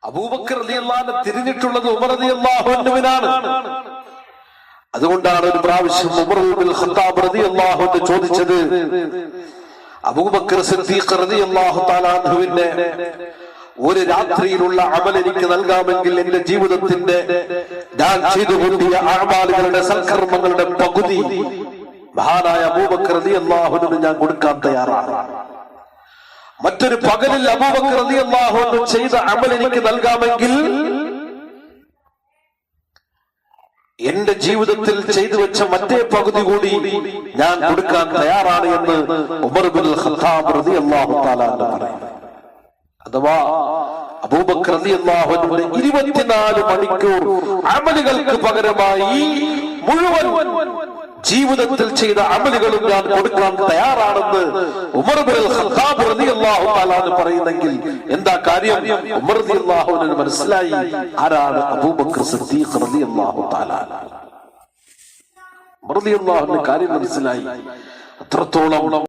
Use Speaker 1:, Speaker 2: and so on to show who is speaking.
Speaker 1: അബൂബക്കർ റളിയല്ലാഹു അൻഹു തിരിഞ്ഞിട്ടുള്ളത് ഉമർ റളിയല്ലാഹു അൻഹുവിനാണ്. അതുകൊണ്ടാണ് ഒരു പ്രാവശ്യം ഉമർ ഇബ്നുൽ ഖത്താബ് റളിയല്ലാഹു അൻഹു ചോദിച്ചത്, അബൂബക്കർ സിദ്ദീഖ് റളിയല്ലാഹു തആല അൻഹുവിന്റെ ഒരു രാത്രിയിലുള്ള അമൽ എനിക്ക് നൽകാമെങ്കിൽ എന്റെ ജീവിതത്തിന്റെ ഞാൻ ചെയ്തു കൂട്ടിയ അഅമാലുകളുടെ സൽക്കർമ്മങ്ങളുടെ പകുതി മഹാനായ അബൂബക്കർ റളിയല്ലാഹു അൻഹു ഞാൻ കൊടുക്കാൻ തയ്യാറാണ്. മറ്റൊരു പകലിൽ അബൂബക്കർ റളിയല്ലാഹു അൻഹു ചെയ്ത അമൽ എനിക്ക് നൽകാമെങ്കിൽ എന്റെ ജീവിതത്തിൽ ചെയ്തു വെച്ച മറ്റേ പകുതി കൂടി ഞാൻ കൊടുക്കാൻ തയ്യാറാണ് എന്ന് ഉമർ ഇബ്നുൽ ഖത്താബ് റളിയല്ലാഹു തആല പറയുന്നു. അഥവാ അബൂബക്കർ റളിയല്ലാഹു അൻഹുവിന്റെ 24 മണിക്കൂർ അമലുകൾക്ക് പകരമായി മുഴുവൻ ജീവിതത്തിൽ ചെയ്ത അമലുകളും ഞാൻ കൊടുക്കാൻ തയ്യാറാണെന്ന് ഉമർ ഇബ്നുൽ ഖത്താബ് റളിയല്ലാഹു തആല പറയുന്നെങ്കിൽ എന്താ കാര്യം? ഉമർ റളിയല്ലാഹു അൻഹു മനസ്സിലായി ആരാണ് അബൂബക്കർ സിദ്ദീഖ് റളിയല്ലാഹു തആല. ഉമർ റളിയല്ലാഹു അൻഹു കാര്യം മനസ്സിലായി. അത്രത്തോളം